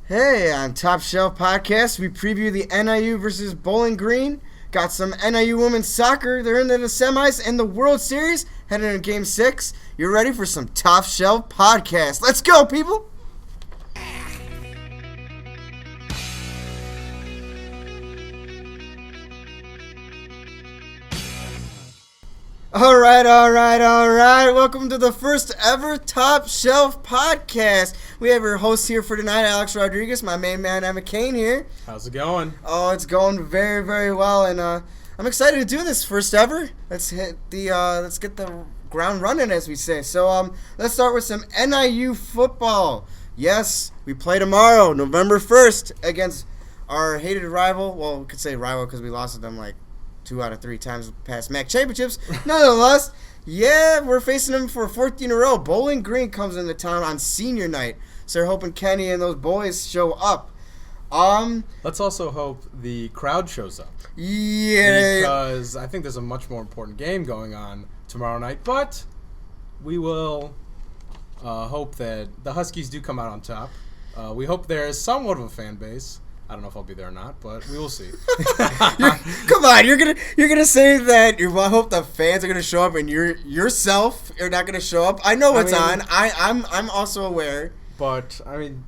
Hey, on Top Shelf Podcast, we preview the NIU versus Bowling Green. Got some NIU women's soccer. They're into the semis and the World Series, heading into Game 6. You're ready for some Top Shelf Podcast. Let's go, people! All right. Welcome to the first ever Top Shelf Podcast. We have your host here for tonight, Alex Rodriguez, my main man, Emma Kane here. How's it going? Oh, it's going very, very well, and I'm excited to do this first ever. Let's get the ground running, as we say. So, let's start with some NIU football. Yes, we play tomorrow, November 1st, against our hated rival. Well, we could say rival because we lost to them like 2 out of 3 times past MAC championships. Nonetheless, yeah, we're facing them for a 4th in a row. Bowling Green comes into town on senior night, so we're hoping Kenny and those boys show up. Let's also hope the crowd shows up. Yeah. Because I think there's a much more important game going on tomorrow night, but we will hope that the Huskies do come out on top. We hope there is somewhat of a fan base. I don't know if I'll be there or not, but we will see. Come on, you're gonna say that I hope the fans are gonna show up and yourself are not gonna show up. I know what's on. I'm also aware. But I mean,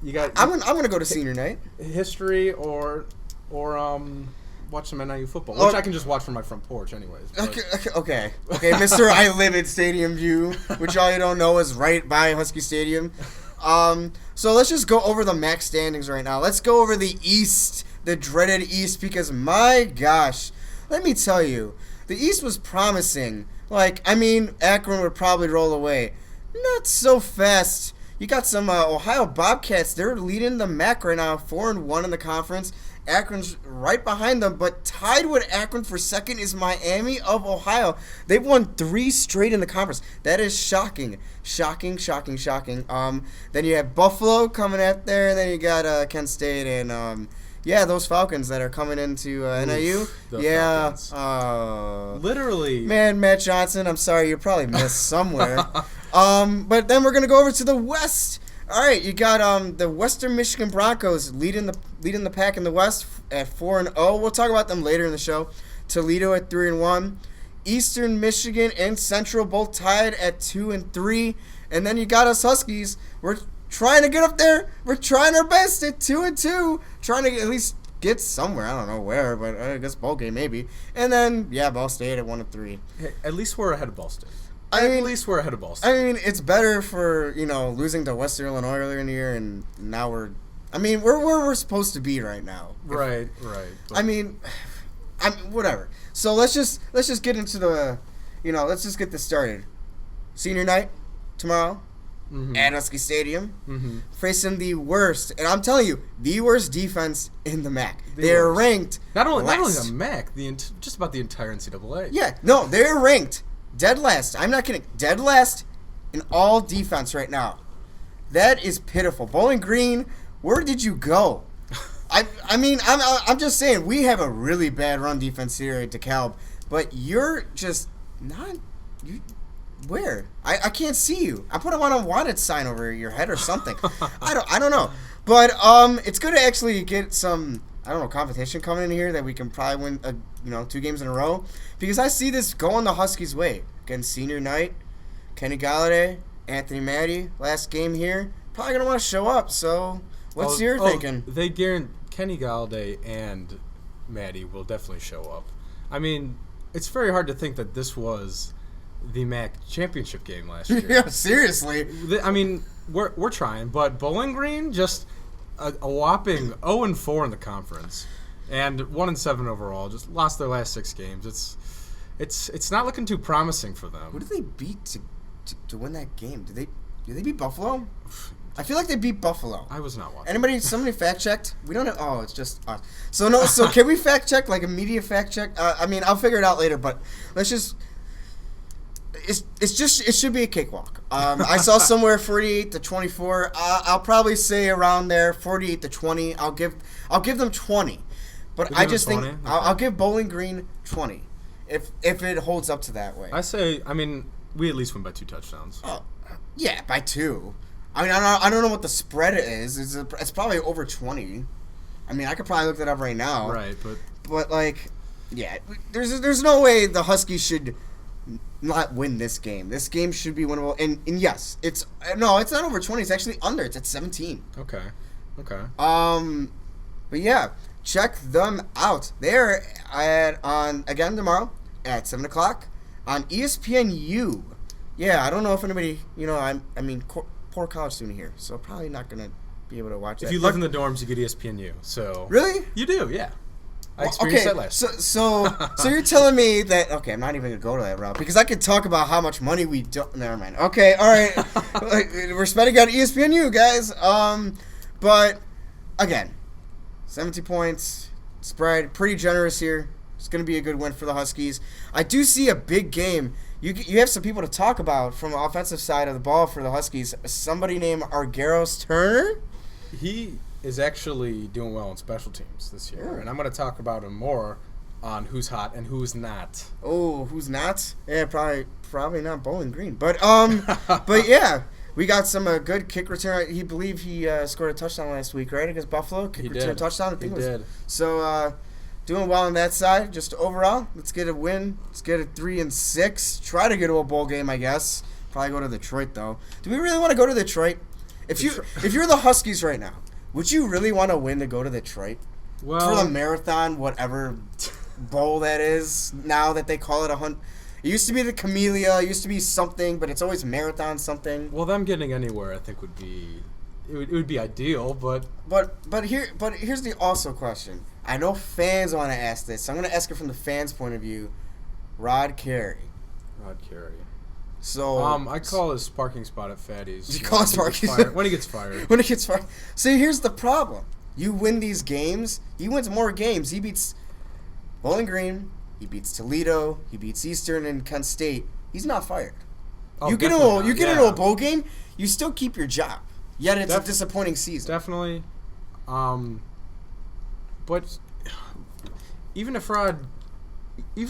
you got. I'm gonna go to senior night. History or watch some NIU football, which I can just watch from my front porch, anyways. Okay, Mr. I live in Stadium View, which all you don't know is right by Husky Stadium. So let's just go over the MAC standings right now. Let's go over the East, the dreaded East, because my gosh, let me tell you, the East was promising. Akron would probably roll away. Not so fast. You got some Ohio Bobcats. They're leading the MAC right now, 4-1 in the conference. Akron's right behind them, but tied with Akron for second is Miami of Ohio. They've won 3 straight in the conference. That is shocking. Shocking. Then you have Buffalo coming out there, and then you got Kent State and those Falcons that are coming into NIU. Falcons. Literally. Man, Matt Johnson, I'm sorry, you probably missed somewhere. But then we're gonna go over to the West. All right, you got the Western Michigan Broncos leading the pack in the West at 4-0. We'll talk about them later in the show. Toledo at 3-1. Eastern Michigan and Central both tied at 2-3. And then you got us Huskies. We're trying to get up there. We're trying our best at 2-2. Trying to at least get somewhere. I don't know where, but I guess bowl game maybe. And then Ball State at 1-3. Hey, at least we're ahead of Ball State. At least we're ahead of Ball State. It's better for, losing to Western Illinois earlier in the year, and now we're where we're supposed to be right now. Right. Whatever. So let's just get into the, let's just get this started. Senior night tomorrow at Husky Stadium, facing the worst, and I'm telling you, the worst defense in the MAC. They're ranked not only the MAC, just about the entire NCAA. Yeah, no, they're ranked dead last. I'm not kidding. Dead last in all defense right now. That is pitiful. Bowling Green, where did you go? I'm just saying, we have a really bad run defense here at DeKalb, but you're just not. Where? I can't see you. I put a wanted sign over your head or something. I don't know. But it's good to actually get some competition coming in here that we can probably win 2 games in a row, because I see this going the Huskies' way. Again, senior night, Kenny Galladay, Anthony Maddie, last game here, probably gonna want to show up. So, what's your thinking? They guarantee Kenny Galladay and Maddie will definitely show up. It's very hard to think that this was the MAC championship game last year. Yeah, seriously. We're trying, but Bowling Green just a whopping 0-4 in the conference, and 1-7 overall. Just lost their last 6 games. It's not looking too promising for them. Who did they beat to win that game? Did they beat Buffalo? I feel like they beat Buffalo. I was not watching. Somebody fact checked? We don't have. Oh, it's just us. So can we fact check, like a media fact check? I'll figure it out later, but let's just. It should be a cakewalk. I saw somewhere 48-24. I'll probably say around there 48-20. I'll give them 20, but I just think I'll give Bowling Green 20 if it holds up to that way. I say we at least win by 2 touchdowns. Oh, yeah, by 2. I mean, I don't know what the spread is. It's probably over 20. I mean, I could probably look that up right now. Right, But like, yeah, there's no way the Huskies should not win this game. This game should be winnable. And yes, it's not over 20. It's actually under. It's at 17. Okay. But yeah, check them out. They're again tomorrow at 7:00 on ESPNU. Yeah, I don't know if anybody, I mean, poor college student here, so probably not gonna be able to watch that. If you live in the dorms, you get ESPNU. So really, you do, yeah. I experienced that last year. So you're telling me that, okay, I'm not even going to go to that route because I could talk about how much money we don't, never mind. Okay, all right. We're spending on ESPNU, guys. But, again, 70 points, spread, pretty generous here. It's going to be a good win for the Huskies. I do see a big game. You have some people to talk about from the offensive side of the ball for the Huskies. Somebody named Argyros Turner. He is actually doing well in special teams this year, and I'm going to talk about him more on who's hot and who's not. Oh, who's not? Yeah, probably not Bowling Green, but but yeah, we got some good kick return. He scored a touchdown last week, right, against Buffalo. Kick return touchdown. I think he did. So doing well on that side. Just overall, let's get a win. Let's get a 3-6. Try to get to a bowl game, I guess. Probably go to Detroit though. Do we really want to go to Detroit? If you're the Huskies right now, would you really want to win to go to Detroit? Well, for the marathon, whatever bowl that is, now that they call it a hunt. It used to be the Camellia, it used to be something, but it's always marathon something. Well, them getting anywhere, I think, would be ideal, but here's the also question. I know fans want to ask this, so I'm going to ask it from the fans' point of view. Rod Carey. So I call his parking spot at Fatty's. You call his parking when he gets fired. When he gets fired. See, here's the problem. You win these games. He wins more games. He beats Bowling Green. He beats Toledo. He beats Eastern and Kent State. He's not fired. Oh, you get into a bowl game. You still keep your job. Yet it's a disappointing season. Definitely. But even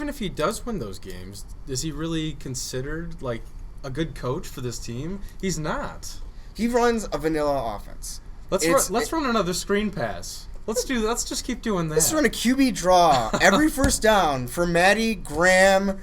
if he does win those games, is he really considered like a good coach for this team? He's not. He runs a vanilla offense. Let's run another screen pass. Let's just keep doing that. Let's run a QB draw every first down for Matty Graham.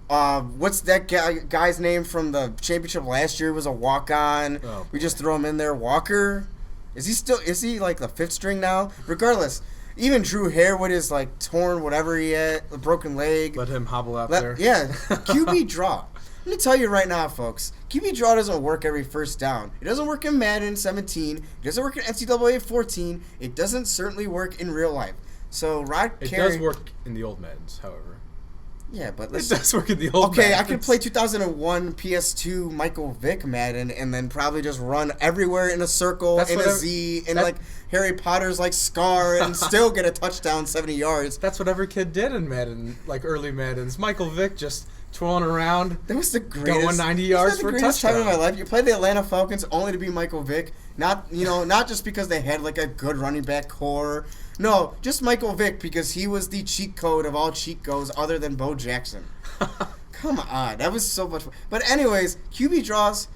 What's that guy's name from the championship last year? He was a walk-on. Oh, we just throw him in there. Walker. Is he like the fifth string now? Regardless. Even Drew Hare with his like torn whatever he had, a broken leg. Let him hobble out there. Yeah, QB draw. Let me tell you right now, folks. QB draw doesn't work every first down. It doesn't work in Madden 17. It doesn't work in NCAA 14. It doesn't certainly work in real life. So Rod Carey. It does work in the old Maddens, however. Yeah, but it does work in the old Maddens. I could play 2001 PS2 Michael Vick Madden and then probably just run everywhere in a circle, in a Z, in like Harry Potter's like Scar and still get a touchdown 70 yards. That's what every kid did in Madden, like early Maddens. Michael Vick just twirling around. That was the greatest. Going 90 yards for a touchdown. Greatest time of my life. You played the Atlanta Falcons only to be Michael Vick. Not just because they had like a good running back core. No, just Michael Vick because he was the cheat code of all cheat codes other than Bo Jackson. Come on, that was so much fun. But anyways, QB draws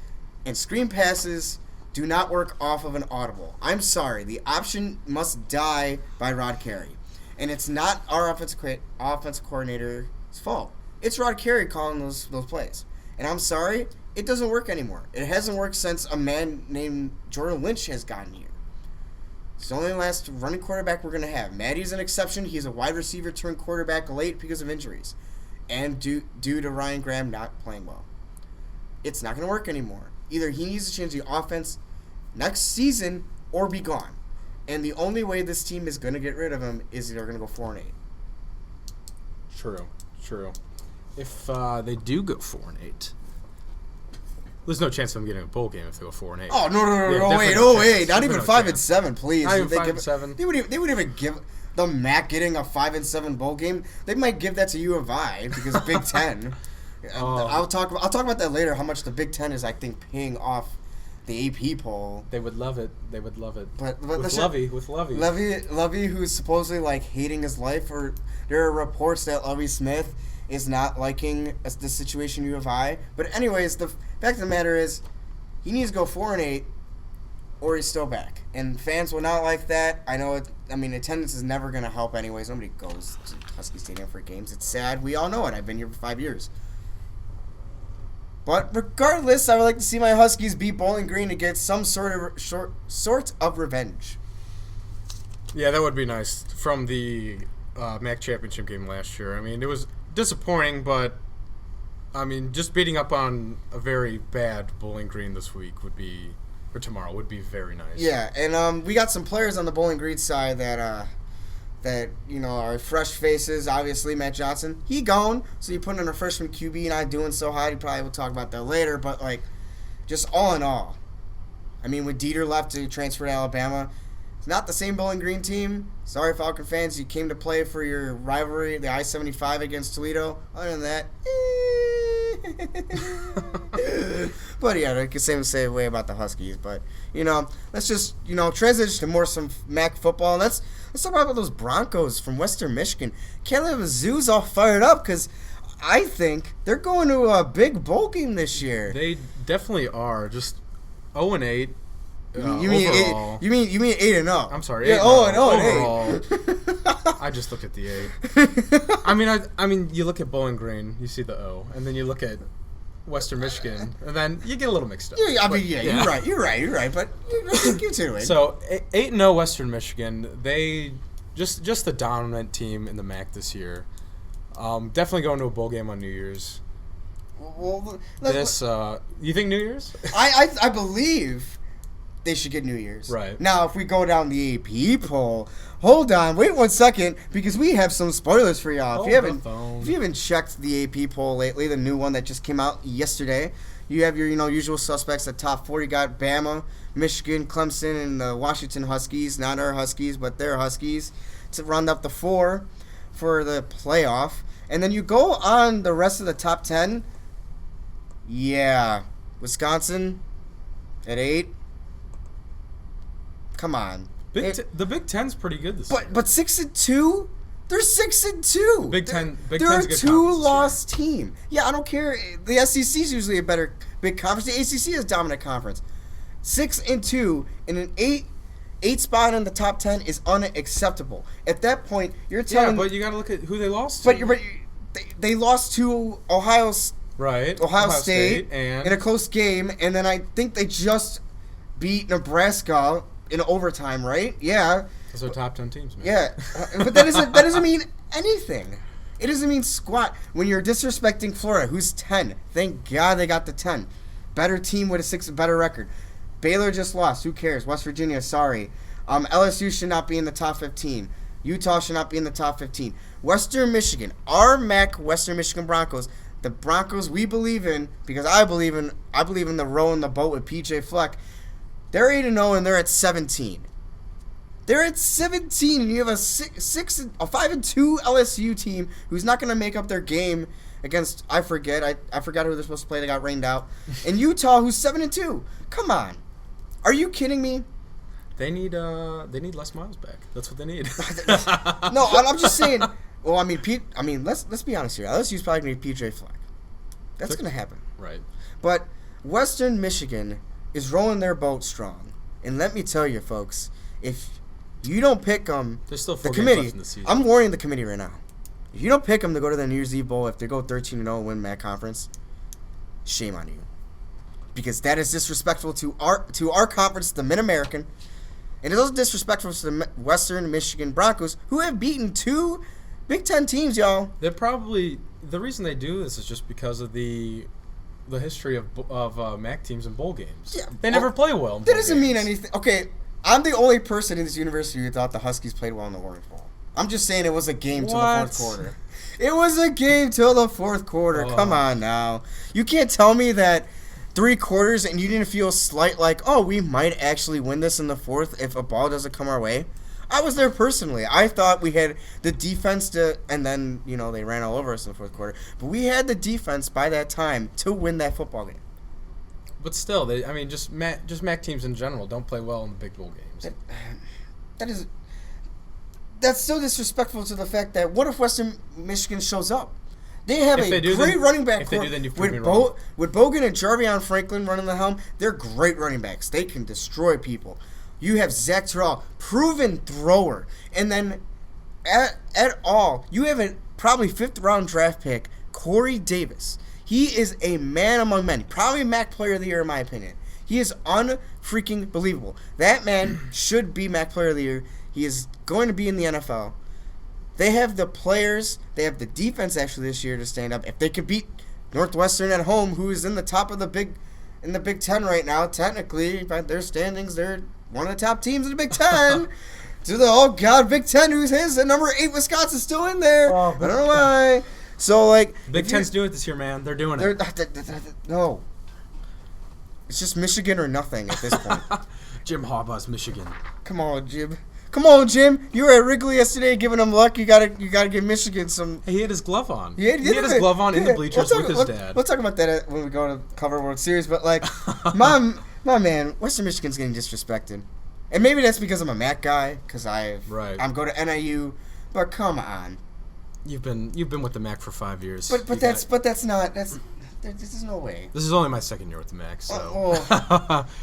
and screen passes do not work off of an audible. I'm sorry, the option must die by Rod Carey, and it's not our offensive coordinator's fault. It's Rod Carey calling those plays, and I'm sorry, it doesn't work anymore. It hasn't worked since a man named Jordan Lynch has gotten here. It's the only last running quarterback we're going to have. Matty's an exception. He's a wide receiver turned quarterback late because of injuries and due to Ryan Graham not playing well. It's not going to work anymore. Either he needs to change the offense next season or be gone. And the only way this team is going to get rid of him is they're going to go 4-8. True. If they do go 4-8, there's no chance of them getting a bowl game if they go 4-8. Oh no! Wait! Not even 5-7, please. Not even 5-7. They wouldn't even give the MAC getting a 5-7 bowl game. They might give that to U of I because Big Ten. I'll talk about that later. How much the Big Ten is, I think, paying off the AP poll. They would love it. But with Lovey, who's supposedly like hating his life, or there are reports that Lovey Smith is not liking the situation U of I. But anyways, the fact of the matter is, he needs to go 4-8 or he's still back. And fans will not like that. I know attendance is never going to help anyways. Nobody goes to Husky Stadium for games. It's sad. We all know it. I've been here for 5 years. But regardless, I would like to see my Huskies beat Bowling Green to get some sort of revenge. Yeah, that would be nice. From the MAC championship game last year. I mean, it was disappointing, but I mean, just beating up on a very bad Bowling Green this week would be, or tomorrow, would be very nice. Yeah, and we got some players on the Bowling Green side that are fresh faces. Obviously, Matt Johnson, he gone, so you put in a freshman QB, not doing so hot. He probably will talk about that later, but like, just all in all, I mean, when Dieter left to transfer to Alabama, it's not the same Bowling Green team. Sorry, Falcon fans, you came to play for your rivalry, the I-75 against Toledo. Other than that, but yeah, I could say the same way about the Huskies. But let's just transition to more some MAC football. Let's talk about those Broncos from Western Michigan. Caleb Zoo's all fired up because I think they're going to a big bowl game this year. They definitely are. Just 0-8. You mean overall. 8-0? I'm sorry. Yeah, 0-8. I just looked at the 8. I mean, you look at Bowling Green, you see the O, and then you look at Western Michigan, and then you get a little mixed up. Yeah, you're right. But continue. So 8-0 Western Michigan. They just the dominant team in the MAC this year. Definitely going to a bowl game on New Year's. Well, you think New Year's? I believe they should get New Year's. Right. Now, if we go down the AP poll, hold on, wait 1 second, because we have some spoilers for y'all. If you haven't checked the AP poll lately, the new one that just came out yesterday, you have your usual suspects. The top 40 got Bama, Michigan, Clemson, and the Washington Huskies. Not our Huskies, but their Huskies, to round up the 4 for the playoff. And then you go on the rest of the top 10. Yeah, Wisconsin at 8. Come on. The Big Ten's pretty good this year. But 6-2? They're 6-2. Big Ten's they're a a good two-loss team. Yeah, I don't care. The SEC is usually a better big conference. The ACC is a dominant conference. 6-2 in an 8 spot in the top 10 is unacceptable. At that point, you're telling. Yeah, but you got to look at who they lost to. But they lost to Ohio State and in a close game, and then I think they just beat Nebraska in overtime, right? Yeah. Those are top 10 teams, man. Yeah, but that doesn't mean anything. It doesn't mean squat. When you're disrespecting Florida, who's 10, thank God they got the 10. Better team with a better record. Baylor just lost. Who cares? West Virginia, sorry. LSU should not be in the top 15. Utah should not be in the top 15. Western Michigan, our MAC Western Michigan Broncos, the Broncos we believe in, because I believe in the row in the boat with PJ Fleck. They're 8-0 and they're at 17. They're at 17, and you have a 5-2 LSU team who's not going to make up their game against I forgot who they're supposed to play. They got rained out. And Utah, who's 7-2. Come on, are you kidding me? They need Les Miles back. That's what they need. No, I'm just saying. Well, let's be honest here. LSU's probably going to be PJ Fleck. That's going to happen. Right. But Western Michigan is rolling their boat strong. And let me tell you, folks, if you don't pick them, there's still 4 the games committee, left in the season. I'm warning the committee right now. If you don't pick them to go to the New Year's Eve Bowl, if they go 13-0 and win MAC Conference, shame on you. Because that is disrespectful to our conference, the Mid-American. And it's also disrespectful to the Western Michigan Broncos, who have beaten 2 Big Ten teams, y'all. They're probably the reason they do this is just because of the history of MAC teams and bowl games. Yeah, they never play well. That doesn't mean anything. Okay, I'm the only person in this university who thought the Huskies played well in the Orange Bowl. I'm just saying it was a game till the fourth quarter. It was a game till the fourth quarter. Oh. Come on now. You can't tell me that 3 quarters and you didn't feel slight like, oh, we might actually win this in the fourth if a ball doesn't come our way. I was there personally. I thought we had the defense and then, they ran all over us in the fourth quarter. But we had the defense by that time to win that football game. But still, just MAC teams in general don't play well in the big bowl games. That's so disrespectful to the fact that what if Western Michigan shows up? They have If a they do, great then- running back if they core do, then you've proved me wrong. with Bogan and Jarvion Franklin running the helm. They're great running backs. They can destroy people. You have Zach Terrell, proven thrower, and then at all, you have a probably 5th round draft pick, Corey Davis. He is a man among men. Probably MAC Player of the Year in my opinion. He is unfreaking believable. That man should be MAC Player of the Year. He is going to be in the NFL. They have the players, they have the defense actually this year to stand up. If they could beat Northwestern at home, who is in the top of the Big Ten right now, technically by their standings, they're one of the top teams in the Big Ten. Big Ten, who's his? The number 8 Wisconsin's still in there. I don't know why. So like, Big Ten's doing it this year, man. They're doing it. No, it's just Michigan or nothing at this point. Jim Harbaugh's Michigan. Come on, Jim. You were at Wrigley yesterday giving them luck. You gotta give Michigan some. Hey, he had his glove on. Yeah, he had his glove on in the bleachers with his dad. We'll talk about that when we go to cover World Series. But like, my man, Western Michigan's getting disrespected, and maybe that's because I'm a MAC guy. Because I'm going to NIU. But come on. You've been with the MAC for 5 years. There's no way. This is only my 2nd year with the MAC, so.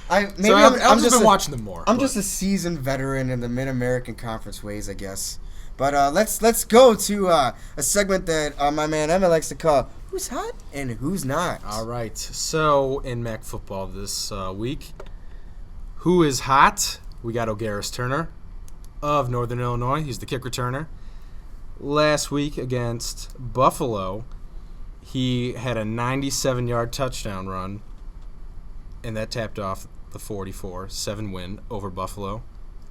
I've just been watching them more. I'm just a seasoned veteran in the Mid-American Conference ways, I guess. But let's go to a segment that my man Emmett likes to call "Who's Hot and Who's Not." All right. So in MAC football this week, who is hot? We got O'Garis Turner of Northern Illinois. He's the kick returner. Last week against Buffalo, he had a 97-yard touchdown run, and that tapped off the 44-7 win over Buffalo.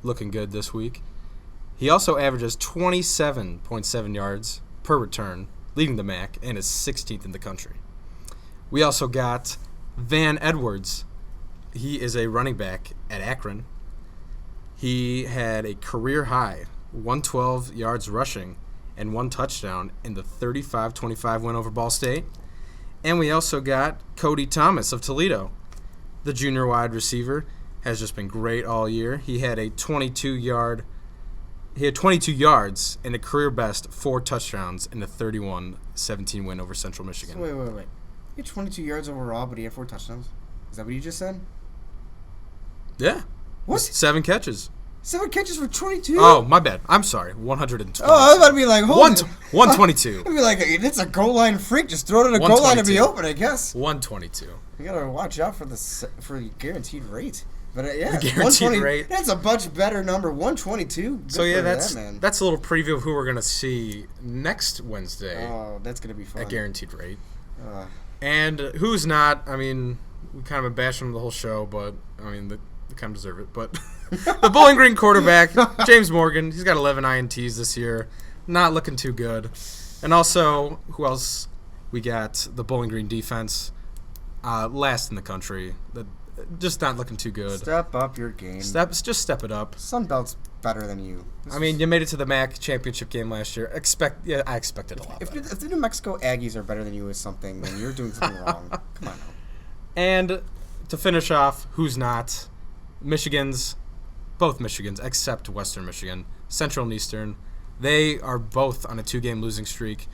Looking good this week. He also averages 27.7 yards per return, leading the MAC, and is 16th in the country. We also got Van Edwards. He is a running back at Akron. He had a career high 112 yards rushing and 1 touchdown in the 35-25 win over Ball State. And we also got Cody Thomas of Toledo. The junior wide receiver has just been great all year. He had 22 yards and a career best 4 touchdowns in the 31-17 win over Central Michigan. Wait. He had 22 yards overall, but he had 4 touchdowns. Is that what you just said? Yeah. What? 7 catches. 7 catches for 22? Oh, my bad. I'm sorry. 120. Oh, I was about to be like, 122. I'd be like, it's a goal line freak. Just throw it at a goal line and be open, I guess. 122. You gotta watch out for the guaranteed rate. But the guaranteed rate. That's a much better number. 122. So yeah, that's a little preview of who we're gonna see next Wednesday. Oh, that's gonna be fun. At guaranteed rate. And who's not? I mean, we kind of been bashing them the whole show, but I mean, they kind of deserve it. But the Bowling Green quarterback, James Morgan, he's got 11 INTs this year. Not looking too good. And also, who else? We got the Bowling Green defense, last in the country. Just not looking too good. Step up your game. Just step it up. Sunbelt's better than you. I mean, you made it to the MAC championship game last year. I expected a lot. If the New Mexico Aggies are better than you with something, then you're doing something wrong. Come on now. And to finish off, who's not? Both Michigans, except Western Michigan, Central and Eastern. They are both on a 2-game losing streak,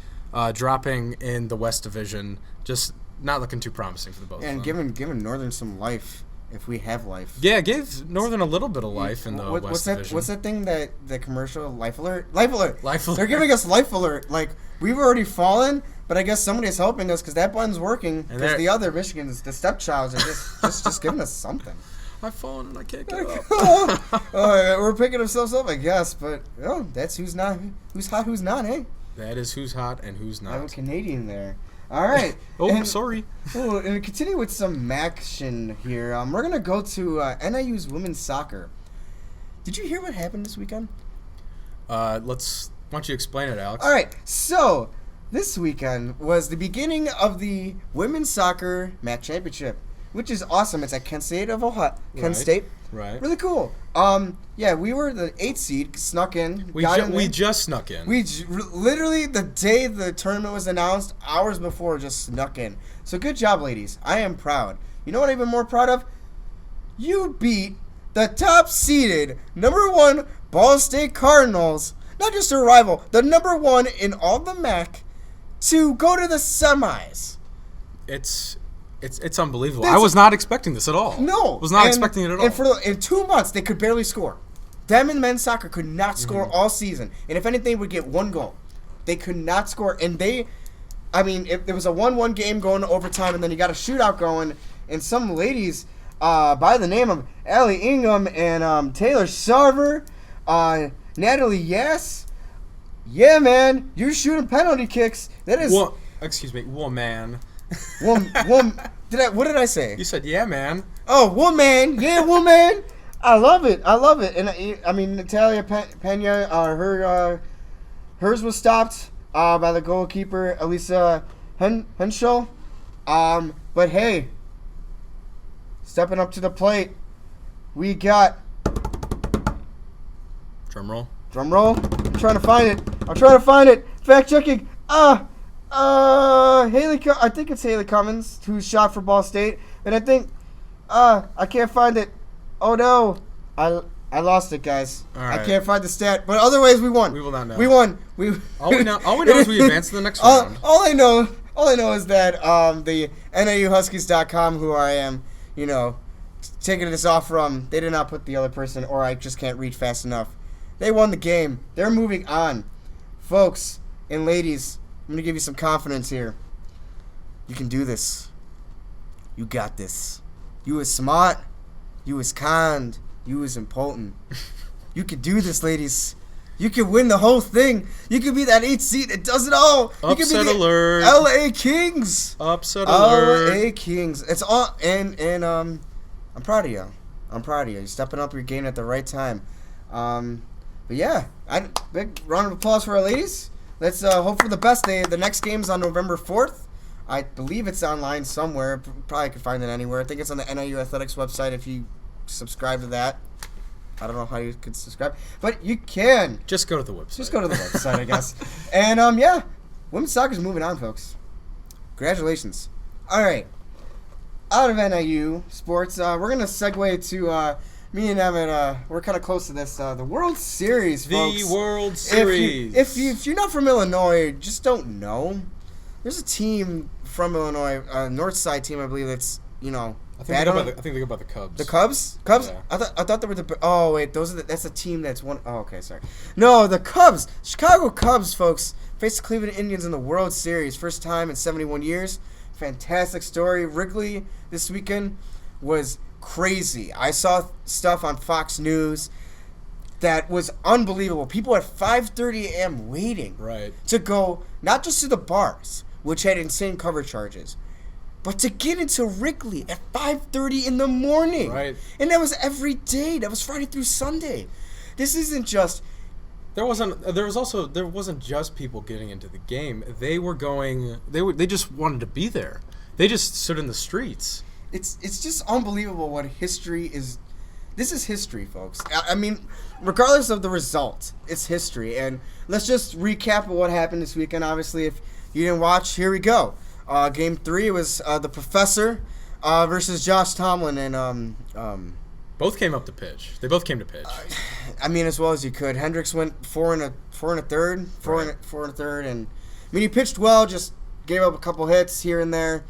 dropping in the West Division. Just not looking too promising for the both. And giving Northern some life, if we have life. Yeah, give Northern a little bit of life in the West Division. What's that thing the commercial? Life Alert? Life Alert. Life Alert. They're giving us Life Alert. Like, we've already fallen, but I guess somebody's helping us because that button's working. Because the other Michigans, the stepchilds, are just giving us something. I've fallen and I can't get up. We're picking ourselves up, I guess, but that's who's hot, who's not, hey? That is who's hot and who's not. I'm a Canadian there. All right. Sorry. And continue with some action here. We're going to go to NIU's women's soccer. Did you hear what happened this weekend? Why don't you explain it, Alex? All right. So, this weekend was the beginning of the women's soccer MAC championship, which is awesome. It's at Kent State of Ohio. Kent State. Right. Really cool. Yeah, we were the 8th seed, snuck in. We just snuck in. Literally the day the tournament was announced, hours before, just snuck in. So good job, ladies. I am proud. You know what I'm even more proud of? You beat the top seeded #1 Ball State Cardinals. Not just a rival, the #1 in all the MAC to go to the semis. It's unbelievable. I was not expecting this at all. No. Was not expecting it at all. And in 2 months, they could barely score. Them in men's soccer could not score all season. And if anything, would get 1 goal. They could not score. And if there was a 1-1 game going to overtime, and then you got a shootout going, and some ladies by the name of Allie Ingham and Taylor Sarver, Natalie Yes, yeah, man, you're shooting penalty kicks. That is... Excuse me, woman. What did I say? You said, yeah, man. Oh, woman. Yeah, woman. I love it. And Natalia Pena, hers was stopped by the goalkeeper, Elisa Henschel. But hey, stepping up to the plate, we got... Drum roll. I'm trying to find it. Fact checking. I think it's Haley Cummins who shot for Ball State, and I think I can't find it. Oh no, I lost it, guys. Right. I can't find the stat, but otherwise we won. We will not know. We won. All we know is we advanced to the next round. All I know is that the NAUHuskies.com, who I am, taking this off from, they did not put the other person, or I just can't read fast enough. They won the game. They're moving on, folks and ladies. I'm going to give you some confidence here. You can do this. You got this. You is smart. You is kind. You is important. You can do this, ladies. You can win the whole thing. You can be that 8th seed that does it all. You Upset can be the alert. LA Kings. Upset alert. LA Kings. It's all, and I'm proud of you. You're stepping up your game at the right time. But yeah, big round of applause for our ladies. Let's hope for the best. The next game's on November 4th. I believe it's online somewhere. Probably could find it anywhere. I think it's on the NIU Athletics website if you subscribe to that. I don't know how you could subscribe, but you can. Just go to the website. I guess. And, women's soccer's moving on, folks. Congratulations. All right. Out of NIU sports, we're going to segue to... me and Evan, we're kind of close to this. The World Series, folks. The World Series. If you're not from Illinois, just don't know. There's a team from Illinois, a North Side team, I believe. That's I think they go by the Cubs. The Cubs? Yeah. I thought they were the. Oh wait, that's a team that's one. Oh, okay, sorry. No, the Cubs, Chicago Cubs, folks, face the Cleveland Indians in the World Series, first time in 71 years. Fantastic story. Wrigley this weekend was crazy. I saw stuff on Fox News that was unbelievable. People at 5:30 a.m. waiting to go not just to the bars, which had insane cover charges, but to get into Wrigley at 5:30 in the morning. Right. And that was every day. That was Friday through Sunday. This isn't just... There wasn't just people getting into the game. They just wanted to be there. They just stood in the streets. It's just unbelievable what history is. This is history, folks. I mean, regardless of the result, it's history. And let's just recap what happened this weekend. Obviously, if you didn't watch, here we go. Game 3 was the Professor versus Josh Tomlin, and both came up to pitch. They both came to pitch. As well as you could. Hendricks went four and a third, and he pitched well. Just gave up a couple hits here and there.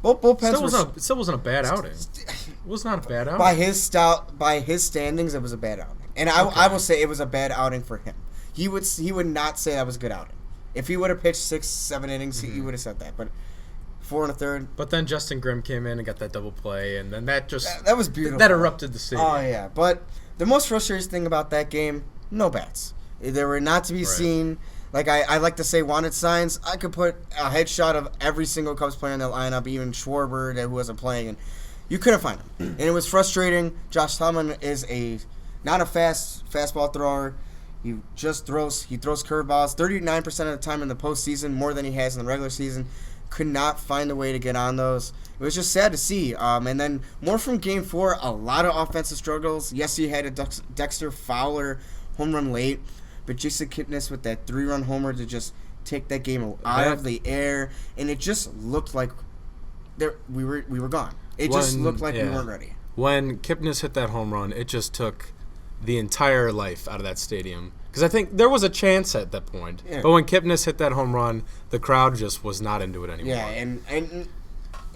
Both bullpens It still wasn't a bad outing. It was not a bad outing. By his standings, it was a bad outing, and I will say it was a bad outing for him. He would not say that was a good outing. If he would have pitched 6-7 innings, he would have said that. But 4 and a third. But then Justin Grimm came in and got that double play, and then that was beautiful. That erupted the stadium. Oh yeah, but the most frustrating thing about that game, no bats. They were not to be seen. Like I like to say, wanted signs. I could put a headshot of every single Cubs player in the lineup, even Schwarber who wasn't playing, and you couldn't find him. And it was frustrating. Josh Tomlin is not a fastball thrower. He throws curveballs 39% of the time in the postseason, more than he has in the regular season. Could not find a way to get on those. It was just sad to see. And then more from Game 4, a lot of offensive struggles. Yes, he had a Dexter Fowler home run late, but Jason Kipnis with that 3-run homer to just take that game out of the air, and it just looked like we were gone. It just looked like we weren't ready. When Kipnis hit that home run, it just took the entire life out of that stadium. Because I think there was a chance at that point. Yeah. But when Kipnis hit that home run, the crowd just was not into it anymore. Yeah,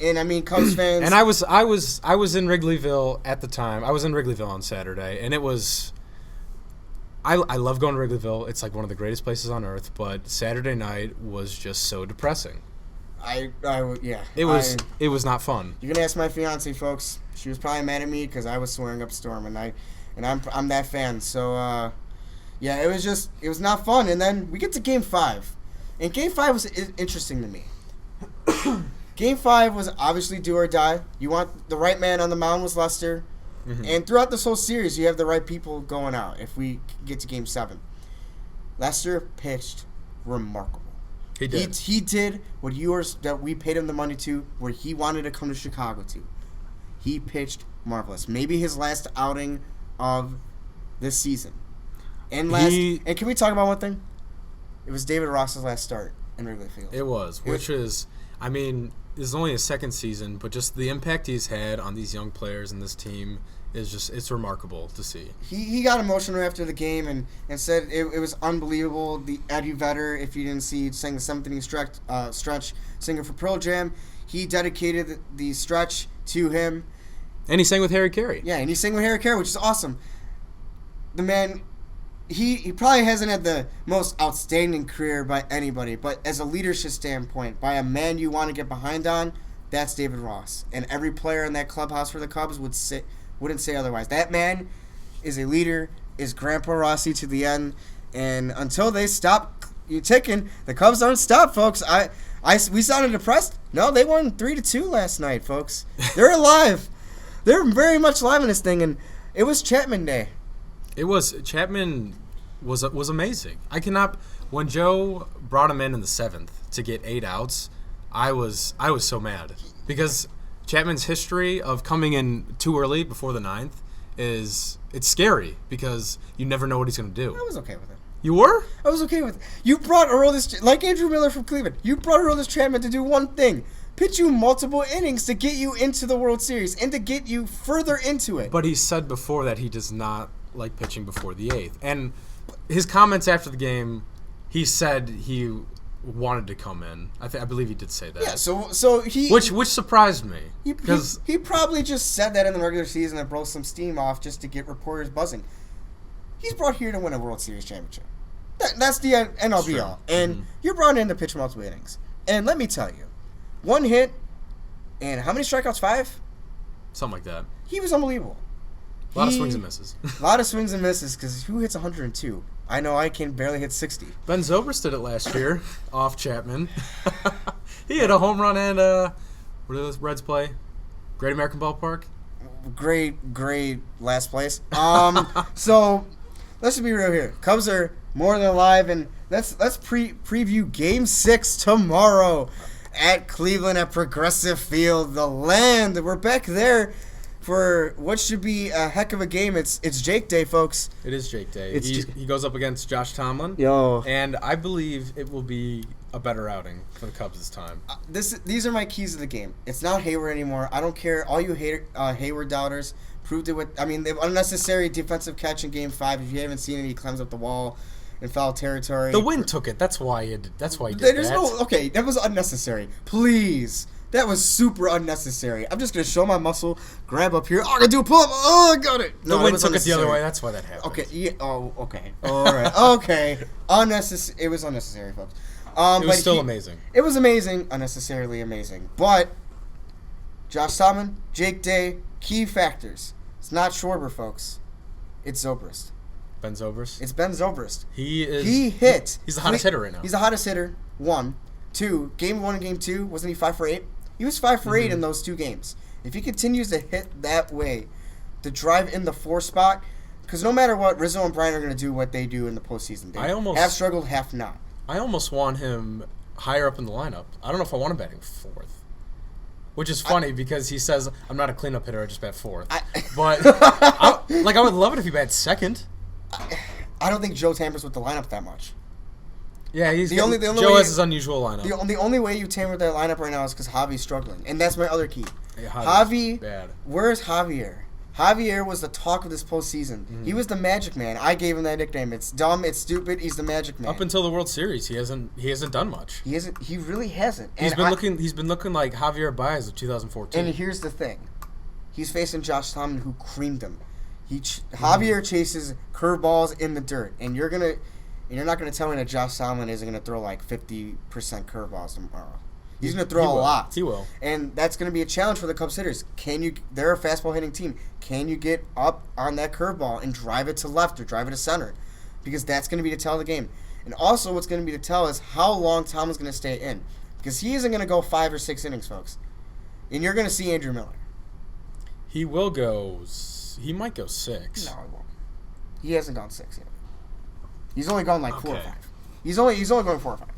and I mean, Cubs fans. And I was in Wrigleyville at the time. I was in Wrigleyville on Saturday, and it was. I love going to Wrigleyville. It's like one of the greatest places on earth. But Saturday night was just so depressing. Yeah. It was not fun. You can ask my fiance, folks. She was probably mad at me because I was swearing up a storm, and I'm that fan. So yeah, it was not fun. And then we get to Game 5, and Game 5 was interesting to me. Game 5 was obviously do or die. You want the right man on the mound was Lester. Mm-hmm. And throughout this whole series, you have the right people going out if we get to Game 7. Lester pitched remarkable. He did. He did what that we paid him the money to, where he wanted to come to Chicago to. He pitched marvelous. Maybe his last outing of this season. And can we talk about one thing? It was David Ross's last start in Wrigley Field. It was, I mean, this is only his second season, but just the impact he's had on these young players and this team is it's remarkable to see. He got emotional after the game and said it was unbelievable. The Eddie Vedder, if you didn't see, sang the 7th inning stretch, singer for Pearl Jam. He dedicated the stretch to him. And he sang with Harry Carey. Yeah, and he sang with Harry Carey, which is awesome. The man, he probably hasn't had the most outstanding career by anybody, but as a leadership standpoint, by a man you want to get behind on, that's David Ross. And every player in that clubhouse for the Cubs wouldn't say otherwise. That man is a leader, is Grandpa Rossi to the end, and until they stop ticking, the Cubs don't stop, folks. We sounded depressed. No, they won 3-2 last night, folks. They're alive. They're very much alive in this thing, and it was Chapman Day. Chapman was amazing. When Joe brought him in the 7th to get 8 outs, I was so mad because Chapman's history of coming in too early before the 9th it's scary because you never know what he's going to do. I was okay with it. You were? I was okay with it. You brought Aroldis, like Andrew Miller from Cleveland, you brought Aroldis Chapman to do one thing. Pitch you multiple innings to get you into the World Series and to get you further into it. But he said before that he does not like pitching before the 8th. And his comments after the game, he said he wanted to come in. I believe he did say that. Yeah, so he... Which surprised me. He probably just said that in the regular season and broke some steam off just to get reporters buzzing. He's brought here to win a World Series championship. That's the end all be all. And you're brought in to pitch multiple innings. And let me tell you, 1 hit and how many strikeouts? 5? Something like that. He was unbelievable. A lot of swings and misses. A lot of swings and misses because who hits 102? I know I can barely hit 60. Ben Zobrist did it last year off Chapman. He hit a home run and where did the Reds play? Great American Ballpark? Great last place. So let's just be real here. Cubs are more than alive, and let's preview Game 6 tomorrow at Cleveland at Progressive Field, the land. We're back there for what should be a heck of a game. It's Jake Day, folks. It is Jake Day. He goes up against Josh Tomlin. Yo. And I believe it will be a better outing for the Cubs this time. These are my keys to the game. It's not Hayward anymore. I don't care. All you Hayward doubters proved it with. The unnecessary defensive catch in Game 5. If you haven't seen it, he climbs up the wall in foul territory. The wind took it. That's why he did that. Okay, that was unnecessary. Please. That was super unnecessary. I'm just going to show my muscle, grab up here. Oh, I'm going to do a pull-up. Oh, I got it. No, the wind took it the other way. That's why that happened. Okay. Yeah. Oh, okay. All right. Okay. It was unnecessary, folks. It was still amazing. It was amazing. Unnecessarily amazing. But Josh Tomlin, Jake Day, key factors. It's not Schwarber, folks. It's Zobrist. Ben Zobrist? It's Ben Zobrist. He hit. He's the hottest hitter right now. He's the hottest hitter. 1. 2. Game 1 and Game 2, wasn't he 5 for 8? He was 5 for 8 in those 2 games. If he continues to hit that way, to drive in the 4 spot, because no matter what, Rizzo and Bryant are going to do what they do in the postseason. They half struggled, half not. I almost want him higher up in the lineup. I don't know if I want him batting 4th. Which is funny because he says, I'm not a cleanup hitter, I just bat 4th. But, I would love it if he bat 2nd. I don't think Joe tampers with the lineup that much. Yeah, Joe has his unusual lineup. The only way you tamper that lineup right now is because Javi's struggling. And that's my other key. Yeah, Javi, bad. Where's Javier? Javier was the talk of this postseason. He was the Magic Man. I gave him that nickname. It's dumb. It's stupid. He's the Magic Man. Up until the World Series, he hasn't done much. He isn't. He really hasn't. He's been looking like Javier Baez of 2014. And here's the thing, he's facing Josh Tomlin, who creamed him. Javier chases curveballs in the dirt, and you're not gonna tell me that Josh Tomlin isn't gonna throw like 50% curveballs tomorrow. He's going to throw a lot. He will. And that's going to be a challenge for the Cubs hitters. They're a fastball hitting team. Can you get up on that curveball and drive it to left or drive it to center? Because that's going to be the tell of the game. And also what's going to be the tell is how long Tomlin's going to stay in. Because he isn't going to go 5 or 6 innings, folks. And you're going to see Andrew Miller. He will go. He might go 6. No, he won't. He hasn't gone 6 yet. He's only gone like 4 or 5. He's only going 4 or 5.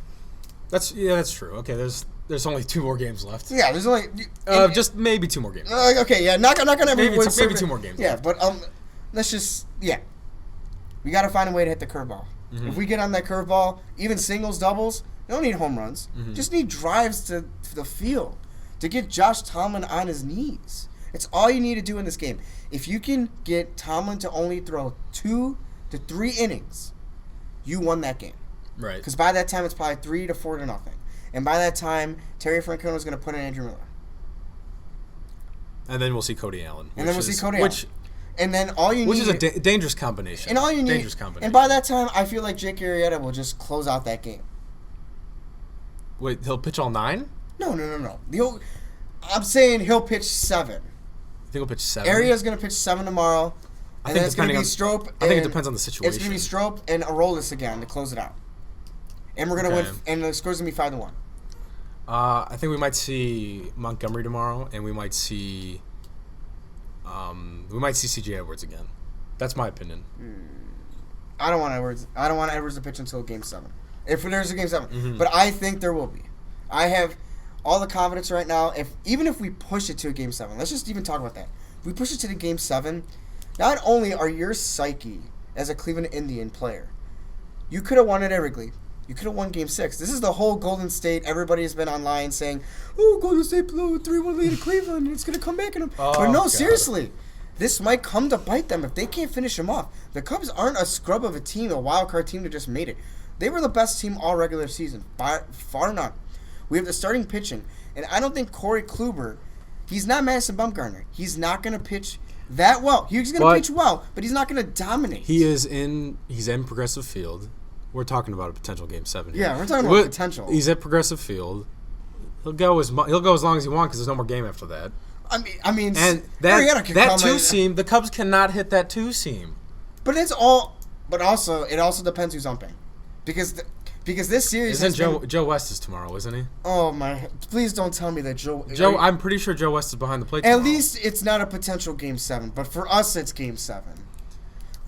That's true. Okay, there's only 2 more games left. Yeah, there's only just maybe 2 more games. Okay, yeah, not gonna maybe 2 more games. Yeah, left. but let's just we got to find a way to hit the curveball. Mm-hmm. If we get on that curveball, even singles, doubles, you don't need home runs. Mm-hmm. Just need drives to the field to get Josh Tomlin on his knees. It's all you need to do in this game. If you can get Tomlin to only throw 2 to 3 innings, you won that game. Right. Because by that time, it's probably 3 to 4 to nothing. And by that time, Terry Francona is going to put in Andrew Miller. And then we'll see Cody Allen. And then all you need... Which is a dangerous combination. And all you need... Dangerous combination. And by that time, I feel like Jake Arrieta will just close out that game. Wait, he'll pitch all 9? No. I'm saying he'll pitch 7. You think he'll pitch 7? Arrieta's going to pitch 7 tomorrow. And then it's going to be Strop. I think it depends on the situation. It's going to be Strop and Aroldis again to close it out. And we're going to win. And the score's going to be 5-1. I think we might see Montgomery tomorrow, and we might see C.J. Edwards again. That's my opinion. I don't want Edwards. I don't want Edwards to pitch until Game 7. If there's a Game 7. Mm-hmm. But I think there will be. I have all the confidence right now. Even if we push it to a Game 7, let's just even talk about that. If we push it to the Game 7, not only are your psyche as a Cleveland Indian player, you could have won it at Wrigley. You could have won Game 6. This is the whole Golden State. Everybody has been online saying, "Oh, Golden State blew a 3-1 lead to Cleveland, and it's going to come back in them." But no, seriously. This might come to bite them if they can't finish them off. The Cubs aren't a scrub of a team, a wild card team that just made it. They were the best team all regular season, by far none. We have the starting pitching, and I don't think Corey Kluber, he's not Madison Bumgarner. He's not going to pitch that well. He's going to pitch well, but he's not going to dominate. He's in Progressive Field. We're talking about a potential Game 7 here. Yeah, we're talking about potential. He's at Progressive Field. He'll go as long as he wants because there's no more game after that. I mean, and that 2-seam, the Cubs cannot hit that 2-seam. But it also depends who's umping, because this series Joe West is tomorrow, isn't he? Oh my! Please don't tell me that Joe. I'm pretty sure Joe West is behind the plate. At tomorrow. least it's not a potential Game 7, but for us it's Game 7.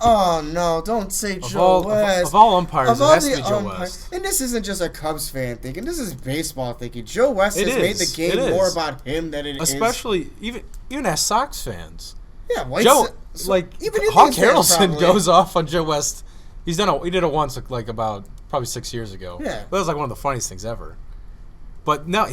Oh no! Don't say Joe West. Of all umpires, it has to be Joe West. And this isn't just a Cubs fan thinking. This is baseball thinking. Joe West has made the game more about him than it is. Especially even as Sox fans. Yeah, even Hawk Harrelson goes off on Joe West. He did it once, like about probably 6 years ago. Yeah, that was like one of the funniest things ever. But no,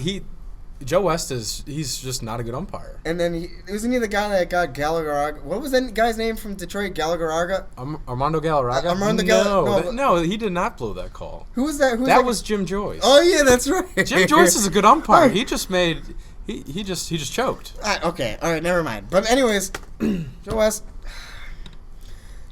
Joe West he's just not a good umpire. And then wasn't he the guy that got Galarraga? What was that guy's name from Detroit? Galarraga? Armando Galarraga? No, he did not blow that call. Who was that? That was Jim Joyce. Oh yeah, that's right. Jim Joyce is a good umpire. He just made he just choked. Okay, all right, never mind. But anyways, Joe West,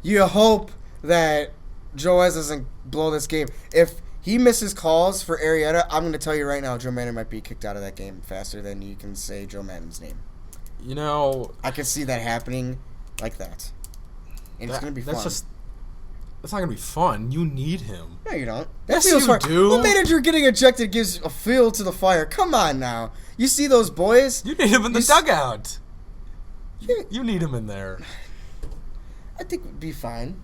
you hope that Joe West doesn't blow this game. If he misses calls for Arrieta, I'm going to tell you right now, Joe Madden might be kicked out of that game faster than you can say Joe Madden's name. I can see that happening like that. And it's going to be fun. That's not going to be fun. You need him. No, you don't. Yes, you do. What manager getting ejected gives a fuel to the fire? Come on now. You see those boys? You need him in the dugout. You need him in there. I think we'd be fine.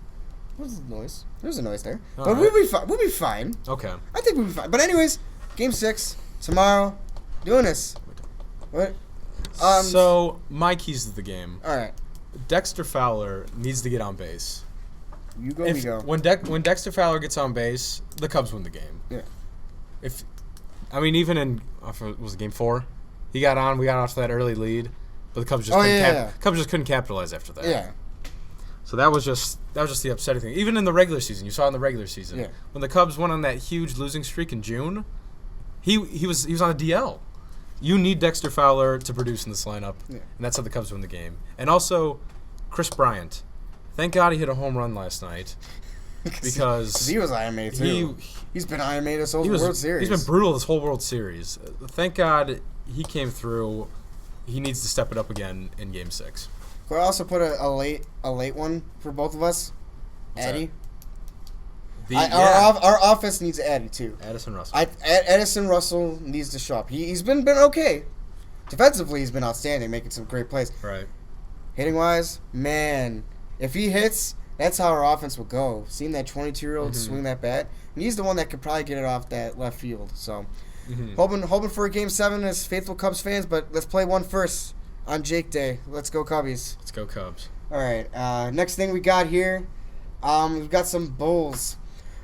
What's the noise? There's a noise there. All but right. we'll be fine. Okay. I think we'll be fine. But anyways, Game 6 tomorrow. Doing this. What? So my keys to the game. All right. Dexter Fowler needs to get on base. You go. Me go. When Dexter Fowler gets on base, the Cubs win the game. Yeah. Even in was it Game 4? He got on. We got off to that early lead. but the Cubs just Cubs just couldn't capitalize after that. Yeah. So that was just the upsetting thing. Even in the regular season, you saw in the regular season when the Cubs went on that huge losing streak in June, he was on a DL. You need Dexter Fowler to produce in this lineup, and that's how the Cubs win the game. And also, Chris Bryant. Thank God he hit a home run last night because he was IMA too. He's been IMA this whole World Series. He's been brutal this whole World Series. Thank God he came through. He needs to step it up again in Game 6. Could I also put a late one for both of us? What's Eddie. That? Our offense needs Eddie too. Addison Russell. Edison Russell needs to show up. He's been okay. Defensively, he's been outstanding, making some great plays. Right. Hitting wise, man, if he hits, that's how our offense will go. Seeing that 22-year-old swing that bat, and he's the one that could probably get it off that left field. So, hoping for a Game 7 as faithful Cubs fans, but let's play one first on Jake Day. Let's go Cubbies. Let's go Cubs. All right. Next thing we got here, we've got some Bulls.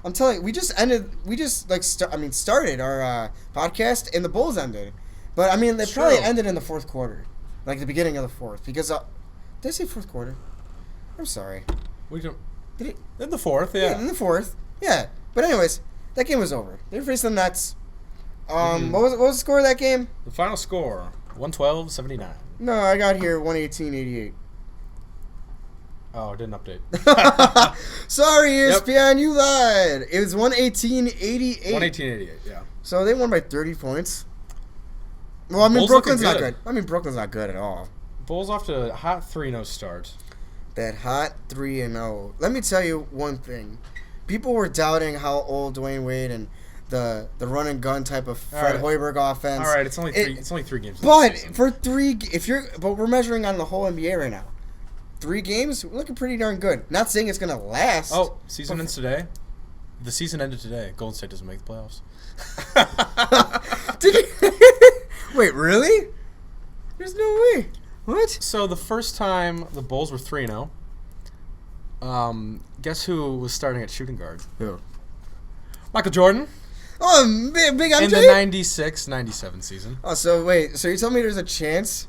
I'm telling you, we started our podcast and the Bulls ended. But, I mean, they probably ended in the fourth quarter. Like the beginning of the fourth. Because, did I say fourth quarter? I'm sorry. Did it? In the fourth, yeah. In the fourth. Yeah. But anyways, that game was over. They were facing the Nets. What was the score of that game? The final score, 112-79. No, I got here 118-88. Oh, it didn't update. Sorry, ESPN, you lied. It was 118-88. 118-88, yeah. So they won by 30 points. Well, I mean, Bulls Brooklyn's not good. good. Brooklyn's not good at all. Bulls off to a hot 3-0 start. That hot 3-0. Let me tell you one thing. People were doubting how old Dwayne Wade and the run and gun type of Fred Hoiberg offense. All right, it's only 3 games. But for we're measuring on the whole NBA right now. 3 games, we're looking pretty darn good. Not saying it's gonna last. Oh, season ends today. The season ended today. Golden State doesn't make the playoffs. Wait, really? There's no way. What? So the first time the Bulls were 3-0, guess who was starting at shooting guard? Who? Michael Jordan. Oh, big MJ? In the 96-97 season. Oh, so wait. So you're telling me there's a chance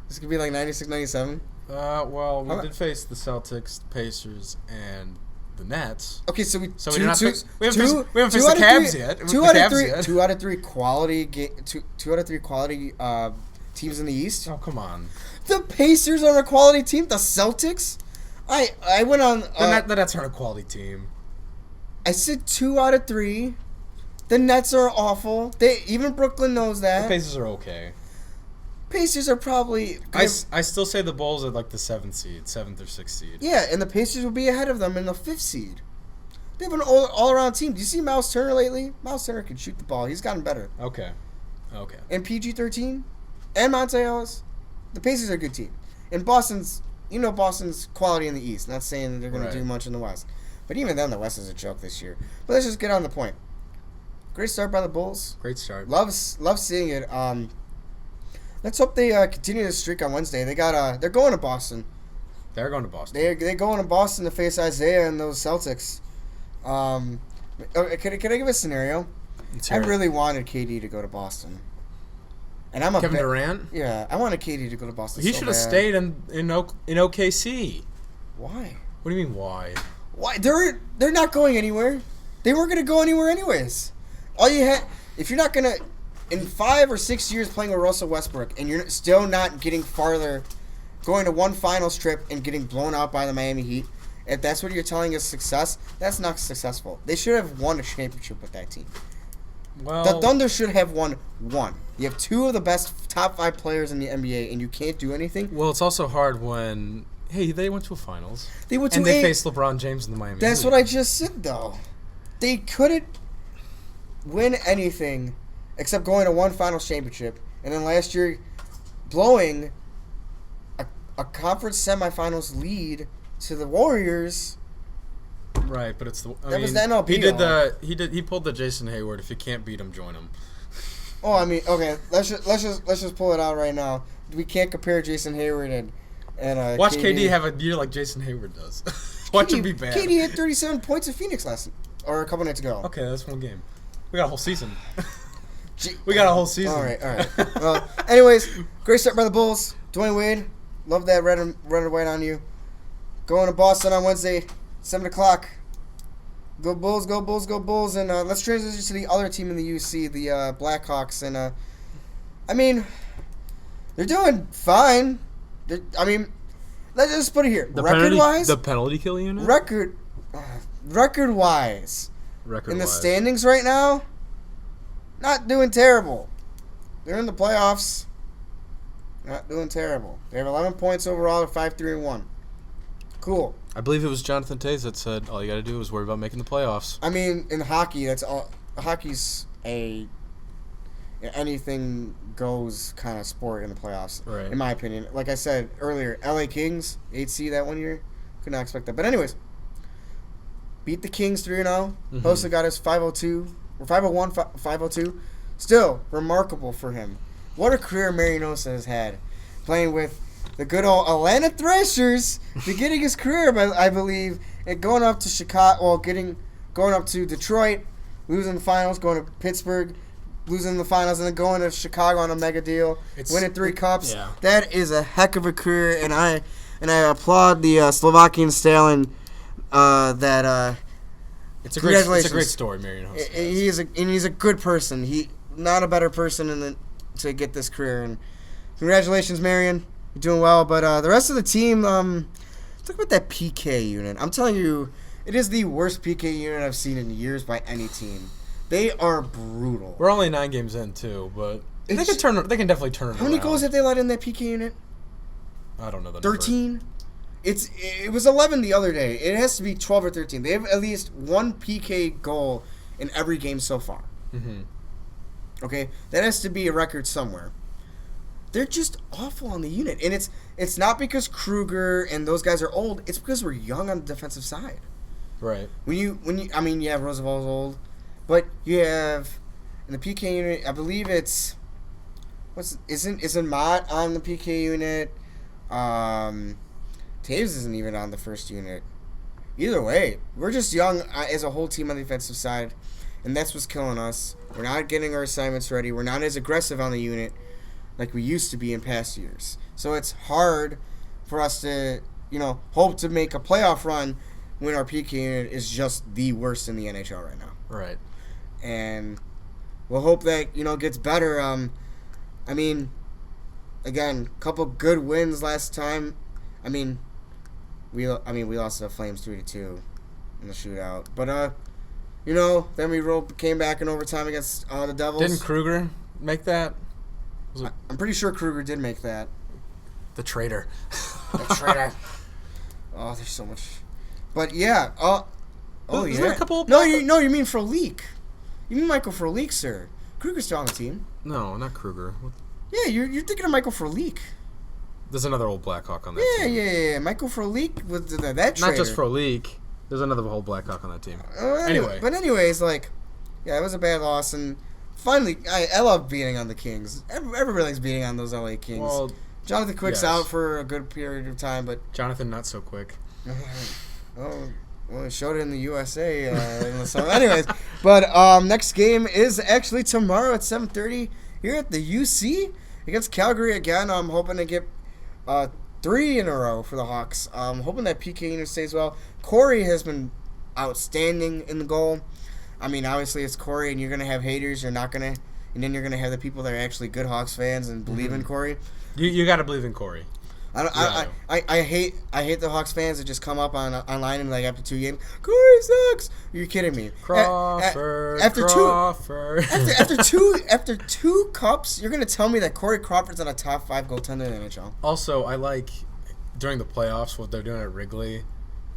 this could be like 96-97? Well, we did face the Celtics, the Pacers, and the Nets. Okay, so we haven't faced the Cavs yet. 2 out of 3 quality teams in the East. Oh, come on. The Pacers are a quality team. The Celtics. I went on. The Nets aren't a quality team. I said 2 out of 3. The Nets are awful. Even Brooklyn knows that. The Pacers are okay. Pacers are probably. I still say the Bulls are like the 7th or 6th seed. Yeah, and the Pacers will be ahead of them in the 5th seed. They have an all-around team. Do you see Miles Turner lately? Miles Turner can shoot the ball. He's gotten better. Okay. And PG-13 and Monte Ellis, the Pacers are a good team. And Boston's quality in the East. Not saying that they're going to do much in the West. But even then, the West is a joke this year. But let's just get on the point. Great start by the Bulls. Great start. Love seeing it. Let's hope they continue this streak on Wednesday. They're going to Boston. They're going to Boston. They're going to Boston to face Isaiah and those Celtics. Can I give a scenario? I really wanted KD to go to Boston. And I'm Kevin Durant? Yeah, I wanted KD to go to Boston. He should have stayed in OKC. Why? What do you mean why? Why? They're not going anywhere. They weren't going to go anywhere anyways. All you had, if you're not going to, in 5 or 6 years playing with Russell Westbrook, and you're still not getting farther, going to one finals trip and getting blown out by the Miami Heat, if that's what you're telling is success, that's not successful. They should have won a championship with that team. Well, the Thunder should have won one. You have 2 of the best top 5 players in the NBA, and you can't do anything. Well, it's also hard when they went to a finals. They went to and they faced LeBron James in the Miami. That's Heat. what I just said, though. They couldn't win anything except going to one finals championship, and then last year blowing a conference semifinals lead to the Warriors. Right, but it's the. That was the MLB. He pulled the Jason Hayward. If you can't beat him, join him. Oh, I mean, okay. Let's just pull it out right now. We can't compare Jason Hayward and watch KD have a year like Jason Hayward does. Watch him be bad. KD had 37 points in Phoenix a couple nights ago. Okay, that's one game. We got a whole season. We got a whole season. All right. Well, anyways, great start by the Bulls. Dwayne Wade, love that red and white on you. Going to Boston on Wednesday, 7 o'clock. Go Bulls, go Bulls, go Bulls. And let's transition to the other team in the UC, the Blackhawks. And, I mean, they're doing fine. Let's just put it here. Record-wise? The penalty kill unit? Record-wise. In the standings right now, not doing terrible. They're in the playoffs. Not doing terrible. They have 11 points overall. They're 5-3-1. Cool. I believe it was Jonathan Toews that said all you got to do is worry about making the playoffs. I mean, in hockey, that's all. Hockey's a anything goes kind of sport in the playoffs, right? In my opinion. Like I said earlier, LA Kings 8C that one year, could not expect that. But anyways, beat the Kings 3-0. Hossa got us 502 or 501, 502. Still remarkable for him. What a career Marian Hossa has had, playing with the good old Atlanta Thrashers, beginning his career, I believe, and going up to Chicago, going up to Detroit, losing the finals, going to Pittsburgh, losing the finals, and then going to Chicago on a mega deal, winning 3 cups. Yeah. That is a heck of a career, and I applaud the Slovakian stallion. It's a great story, Marian Hossa. He's a good person. He not a better person to get this career, and congratulations, Marian. You're doing well, but the rest of the team, let's talk about that PK unit. I'm telling you, it is the worst PK unit I've seen in years by any team. They are brutal. We're only 9 games in too, but they can definitely turn it around. How many goals have they let in that PK unit? I don't know the 13? Number. It was 11 the other day. It has to be 12 or 13. They have at least one PK goal in every game so far. Mm-hmm. Okay? That has to be a record somewhere. They're just awful on the unit. And it's not because Kruger and those guys are old. It's because we're young on the defensive side. Right. Roosevelt's old. But you have in the PK unit, I believe it's isn't Mott on the PK unit? Taves isn't even on the first unit. Either way, we're just young as a whole team on the defensive side, and that's what's killing us. We're not getting our assignments ready. We're not as aggressive on the unit like we used to be in past years. So it's hard for us to, hope to make a playoff run when our PK unit is just the worst in the NHL right now. Right. And we'll hope that, gets better. Again, couple good wins last time. We lost to the Flames 3-2 in the shootout. But then we came back in overtime against the Devils. Didn't Kruger make that? I'm pretty sure Kruger did make that. The traitor. The traitor. Oh, there's so much. But yeah. Is there a couple? No, you mean Frolik. You mean Michael Frolik, sir. Kruger's still on the team. No, not Kruger. Yeah, you're thinking of Michael Frolik. There's another old Blackhawk on that team. Yeah. Michael Frolik was that traitor. Not just Frolik. There's another whole Blackhawk on that team. Anyway. But anyways, it was a bad loss, and finally, I love beating on the Kings. Everybody's beating on those LA Kings. Well, Jonathan Quick's out for a good period of time, but Jonathan not so quick. Well, it showed it in the USA in the summer. Anyways, but next game is actually tomorrow at 7:30 here at the UC against Calgary again. I'm hoping to get 3 in a row for the Hawks. I'm hoping that PK unit stays well. Corey has been outstanding in the goal. Obviously it's Corey, and you're gonna have haters. And then you're gonna have the people that are actually good Hawks fans and believe in Corey. You got to believe in Corey. I hate the Hawks fans that just come up online and after 2 games, Corey sucks. You're kidding me. Crawford. After two cups, you're gonna tell me that Corey Crawford's on a top 5 goaltender in the NHL. Also, I like during the playoffs what they're doing at Wrigley,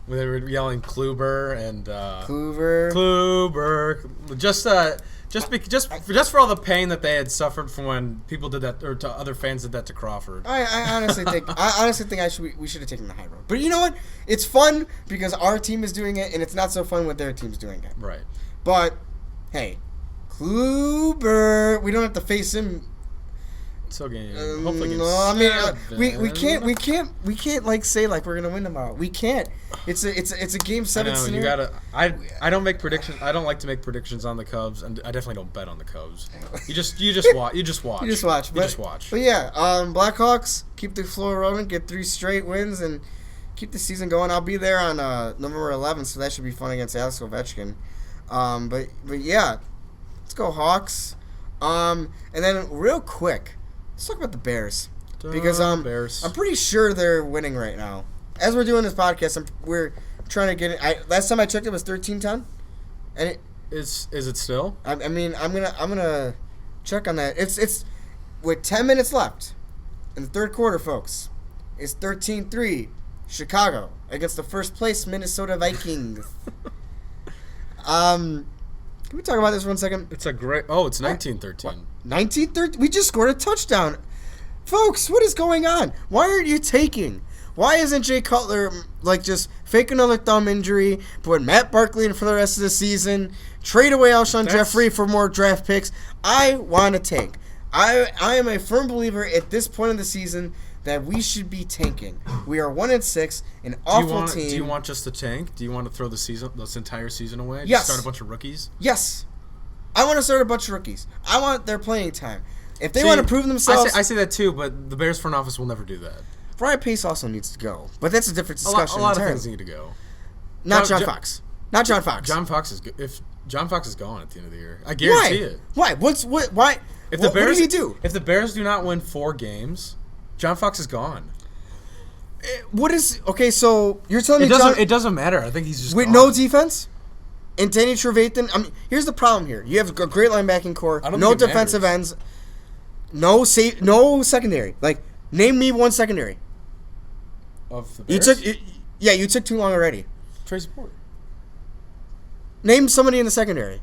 where they were yelling Kluber and Kluber. Just for all the pain that they had suffered from when people did that, or to other fans did that to Crawford. I honestly think we should have taken the high road. But you know what? It's fun because our team is doing it, and it's not so fun when their team's doing it. Right. But hey, Kluber, we don't have to face him. So hopefully no, we can't say we're gonna win tomorrow. We can't. It's a game I 7 know, scenario. you gotta. I don't make predictions. I don't like to make predictions on the Cubs, and I definitely don't bet on the Cubs. You just watch. You just watch. You just watch. But yeah, Blackhawks keep the flow rolling, get 3 straight wins, and keep the season going. I'll be there on November 11th, so that should be fun against Alex Ovechkin. But yeah, let's go Hawks. And then real quick, let's talk about the Bears because Bears. I'm pretty sure they're winning right now. As we're doing this podcast, we're trying to get it. Last time I checked, it was 13-10, and Is it still? I mean, I'm gonna check on that. It's with 10 minutes left in the third quarter, folks. It's 13-3 Chicago against the first place Minnesota Vikings. Can we talk about this for 1 second? It's a great. Oh, it's 19-13. 19-13. We just scored a touchdown, folks. What is going on? Why aren't you taking? Why isn't Jay Cutler just fake another thumb injury, put Matt Barkley in for the rest of the season, trade away Alshon Jeffrey for more draft picks? I want to tank. I am a firm believer at this point of the season that we should be tanking. We are 1-6, an awful team. Do you want just to tank? Do you want to throw this entire season away? Yes. Just start a bunch of rookies? Yes. I want to start a bunch of rookies. I want their playing time. If they want to prove themselves... I say that too, but the Bears front office will never do that. Brian Pace also needs to go, but that's a different discussion. A lot of things need to go. Not John Fox. Not John Fox. John Fox is good. If John Fox is gone at the end of the year, I guarantee it. Why? Why? If the Bears, what did he do? If the Bears do not win 4 games, John Fox is gone. What is okay? So you're telling me it doesn't matter. I think he's just with gone. no defense. And Danny Trevathan. I mean, here's the problem here. You have a great linebacking core, no defensive ends, no secondary. Name me one secondary. Of the Bears? You took too long already. Tracy Porter. Name somebody in the secondary.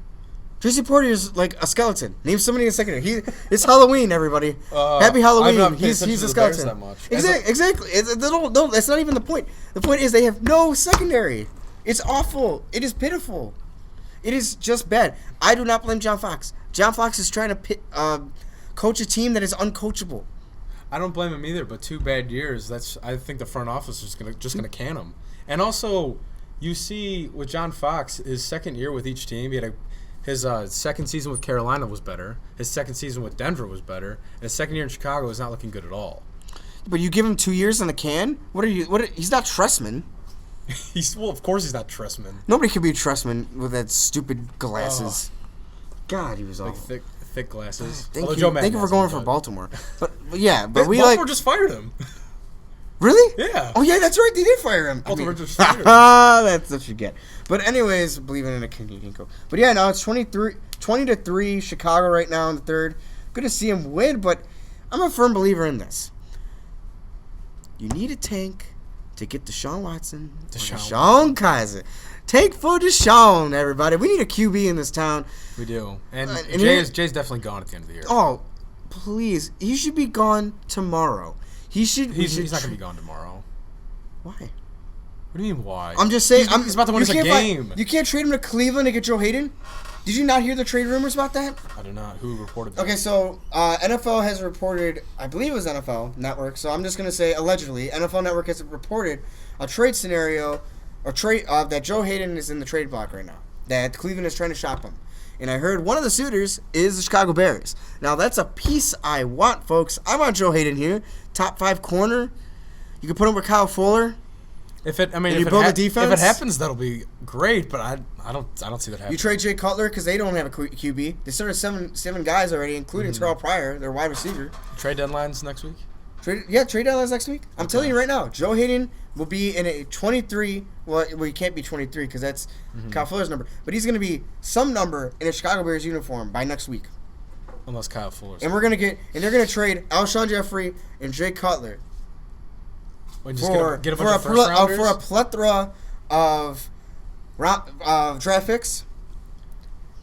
Tracy Porter is like a skeleton. Name somebody in the secondary. It's Halloween, everybody. Happy Halloween. He's a skeleton. That much. Exactly. No, that's not even the point. The point is they have no secondary. It's awful. It is pitiful. It is just bad. I do not blame John Fox. John Fox is trying to coach a team that is uncoachable. I don't blame him either, but 2 bad years. I think the front office is just gonna can him. And also, you see with John Fox, his second year with each team, he had his second season with Carolina was better. His second season with Denver was better. And his second year in Chicago is not looking good at all. But you give him 2 years in the can? He's not Tressman. Of course he's not Tressman. Nobody can be Tressman with that stupid glasses. God, he was awful. Thick glasses. Thank you for going for Baltimore. But Baltimore just fired him. Really? Yeah. Oh yeah, that's right. They did fire him. Baltimore just fired him. That's what you get. But anyways, believing in a Canadian coach. But yeah, no, it's 20-3 Chicago right now in the third. Good to see him win, but I'm a firm believer in this. You need a tank to get Deshaun Watson, Deshaun Kaiser. Tank for Deshaun, everybody. We need a QB in this town. We do. And Jay's definitely gone at the end of the year. Oh, please. He should be gone tomorrow. He's not going to be gone tomorrow. Why? What do you mean, why? I'm just saying. He's about to win us a game. You can't trade him to Cleveland to get Joe Hayden? Did you not hear the trade rumors about that? I do not. Who reported that? Okay, so NFL has reported, I believe it was NFL Network, so I'm just going to say allegedly, NFL Network has reported a trade scenario, that Joe Hayden is in the trade block right now, that Cleveland is trying to shop him. And I heard one of the suitors is the Chicago Bears. Now, that's a piece I want, folks. I want Joe Hayden here. Top 5 corner. You can put him with Kyle Fuller. If it happens, that'll be great. But I don't see that happening. You trade Jay Cutler because they don't have a QB. They started seven guys already, including Terrell Pryor, their wide receiver. Trade deadlines next week. Trade deadlines next week. I'm telling you right now, Joe Hayden will be in a 23. Well, he can't be 23 because that's Kyle Fuller's number. But he's going to be some number in a Chicago Bears uniform by next week. Unless Kyle Fuller's. And they're going to trade Alshon Jeffrey and Jay Cutler for a plethora of draft picks.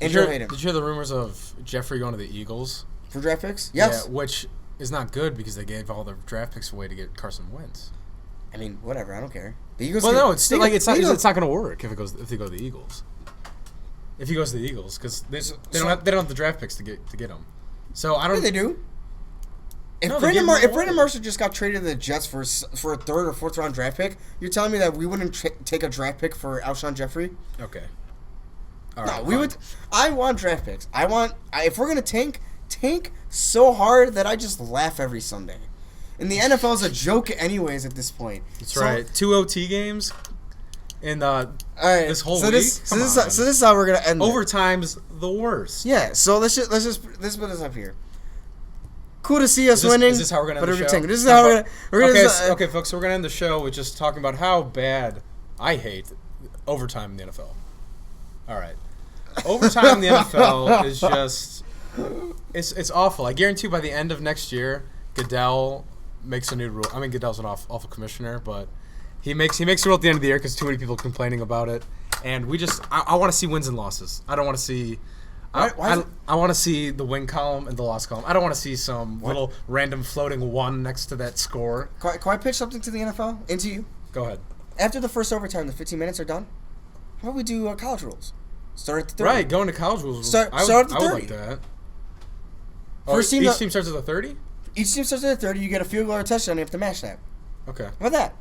And Joe Hayden. Did you hear the rumors of Jeffrey going to the Eagles for draft picks? Yes. Yeah, which is not good because they gave all their draft picks away to get Carson Wentz. I mean, whatever. I don't care. The Eagles. Well, no, it's not going to work if they go to the Eagles. If he goes to the Eagles, because they don't have the draft picks to get him. So I don't. Yeah, they do. If No, Brandon, they gave him if Brandon away. Marshall just got traded to the Jets for a third or fourth round draft pick, you're telling me that we wouldn't take a draft pick for Alshon Jeffrey? Okay. All No, right. we fine. would. I want draft picks. If we're gonna tank so hard that I just laugh every Sunday. And the NFL is a joke, anyways. At this point, That's So- right. 2 OT games. In All right. this whole so week. this, so Come this, on. so this is how we're gonna end. it. Overtime's the worst. Yeah. So let's put this up here. Cool to see us Is this, winning. is this how we're gonna but end the we're show? tanking. This is how we're gonna. Okay, this- okay, folks. So we're gonna end the show with just talking about how bad I hate overtime in the NFL. All right, overtime in the NFL is just it's awful. I guarantee by the end of next year, Goodell makes a new rule. I mean, Goodell's an awful commissioner, but he makes a rule at the end of the year because too many people are complaining about it, and I want to see wins and losses. I don't want to see. I want to see the win column and the loss column. I don't want to see some little random floating one next to that score. Can I pitch something to the NFL? Into you? Go ahead. After the first overtime, the 15 minutes are done. How about we do college rules? Start at the 30. Right, going to college rules. Start I at the would 30. like that. First team each that- team starts at the 30? Each team starts at the 30. You get a field goal or a touchdown. You have to match that. Okay. How about that?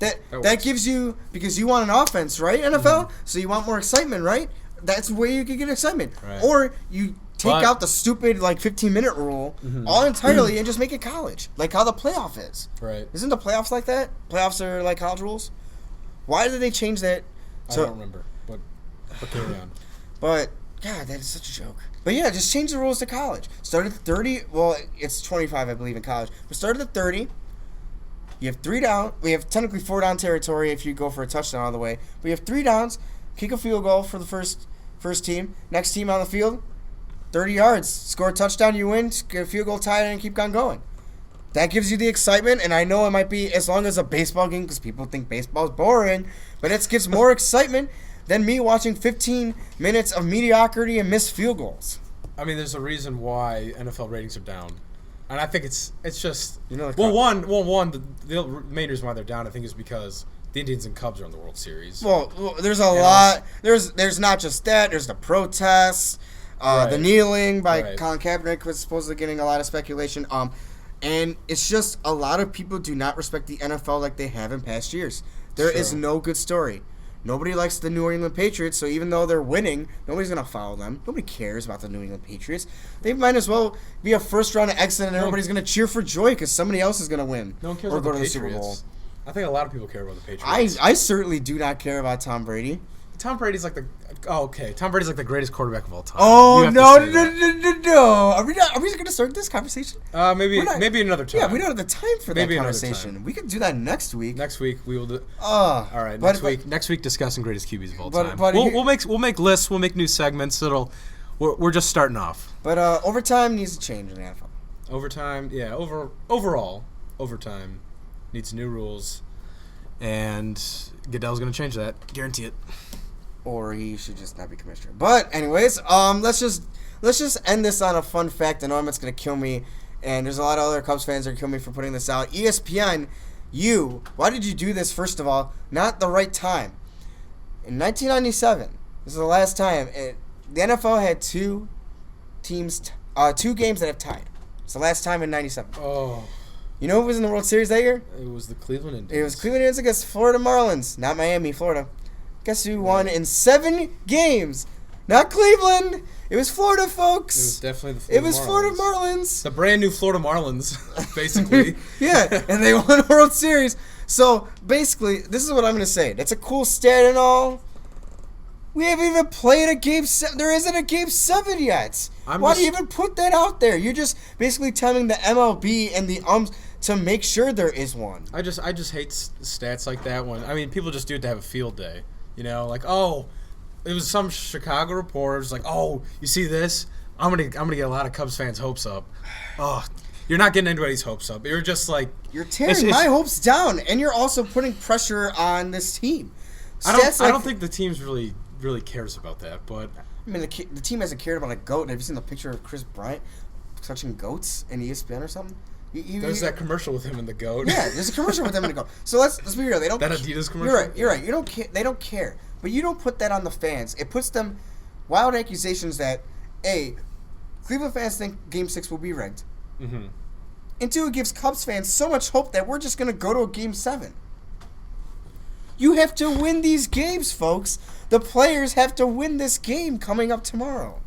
That That works. gives you, because you want an offense, right, NFL? So you want more excitement, right? That's where you can get excitement. Right. Or you take But- out the stupid 15-minute rule all entirely and just make it college, like how the playoff is. Right. Isn't the playoffs like that? Playoffs are like college rules. Why did they change that? I don't remember, but carry on. But God, that is such a joke. But yeah, just change the rules to college. Start at the 30. Well, it's 25, I believe, in college. But start at the 30. You have 3 down. We have technically 4 down territory if you go for a touchdown all the way. But you have 3 downs. Kick a field goal for the first team. Next team on the field, 30 yards. Score a touchdown, you win. Get a field goal, tie it, and keep on going. That gives you the excitement, and I know it might be as long as a baseball game because people think baseball is boring, but it gives more excitement than me watching 15 minutes of mediocrity and missed field goals. I mean, there's a reason why NFL ratings are down. And I think it's just You know, the main reason why they're down, I think, is because the Indians and Cubs are in the World Series. Well, there's a lot. There's not just that. There's the protests, the Right. kneeling by Right. Colin Kaepernick was supposedly getting a lot of speculation. And it's just a lot of people do not respect the NFL like they have in past years. There is True. no good story. Nobody likes the New England Patriots, so even though they're winning, nobody's going to follow them. Nobody cares about the New England Patriots. They might as well be a first-round exit, and everybody's going to cheer for joy because somebody else is going to win No one cares or about go the to the Super Bowl. Patriots. I think a lot of people care about the Patriots. I certainly do not care about Tom Brady. Tom Brady's like the Tom Brady's like the greatest quarterback of all time. Oh You have to no, say that. no! Are we going to start this conversation? Maybe We're not- maybe another time. Yeah, we don't have the time for Maybe that another conversation. time. We could do that next week. Next week we will do. All All right, next week discussing greatest QBs of all But- time. but here- We'll make lists. We'll make new segments. We're just starting off. But overtime needs to change in the NFL. Overtime, yeah. Overall, overtime needs new rules, and Goodell's gonna change that. Guarantee it. Or he should just not be commissioner. But anyways, let's just end this on a fun fact. I know it's gonna kill me, and there's a lot of other Cubs fans that are killing me for putting this out. ESPN, why did you do this? First of all, not the right time. In 1997, this is the last time the NFL had two games that have tied. It's the last time in '97. Oh, You know who was in the World Series that year? it was the Cleveland Indians. It was Cleveland Indians against Florida Marlins, not Miami, Florida. Guess who won in 7 games? Not Cleveland. It was Florida, folks. It was definitely the Florida It was Florida Marlins. The brand new Florida Marlins, basically. Yeah, and they won the World Series. So basically, this is what I'm going to say. That's a cool stat and all. We haven't even played a game 7. There isn't a game 7 yet. Why do you even put that out there? You're just basically telling the MLB and the to make sure there is one. I just hate stats like that one. I mean, people just do it to have a field day. You know, like, oh, it was some Chicago reporters like, oh, you see this? I'm gonna get a lot of Cubs fans' hopes up. Oh, you're not getting anybody's hopes up. You're just like You're tearing my hopes down, and you're also putting pressure on this team. I don't think the team's really cares about that, but I mean, the team hasn't cared about a goat. Have you seen the picture of Chris Bryant touching goats in ESPN or something? there's that commercial with him and the goat. Yeah, there's a commercial with them and a goat. So let's be real. They don't. That Adidas commercial. You're right. You don't care. They don't care. But you don't put that on the fans. It puts them wild accusations that Cleveland fans think Game 6 will be rigged. Mm-hmm. And two, it gives Cubs fans so much hope that we're just going to go to a Game 7. You have to win these games, folks. The players have to win this game coming up tomorrow.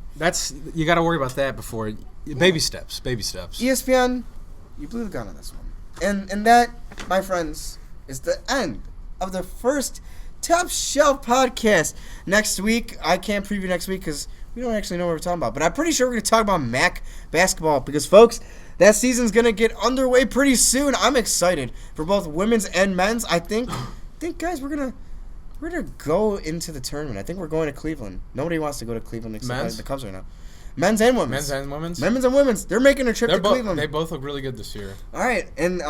You got to worry about that before. Baby steps. ESPN, you blew the gun on this one. And that, my friends, is the end of the first Top Shelf podcast. Next week, I can't preview next week because we don't actually know what we're talking about. But I'm pretty sure we're going to talk about MAC basketball because, folks, that season's going to get underway pretty soon. I'm excited for both women's and men's. I think guys, we're gonna go into the tournament. I think we're going to Cleveland. Nobody wants to go to Cleveland except the Cubs right now. Men's and women's. Men's and women's. They're making a trip to Cleveland. They both look really good this year. All right, and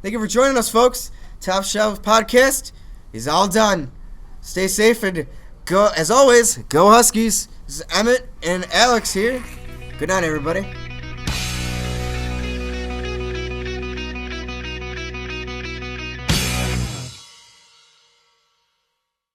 thank you for joining us, folks. Top Shelf Podcast is all done. Stay safe and go, as always, go Huskies. This is Emmett and Alex here. Good night, everybody.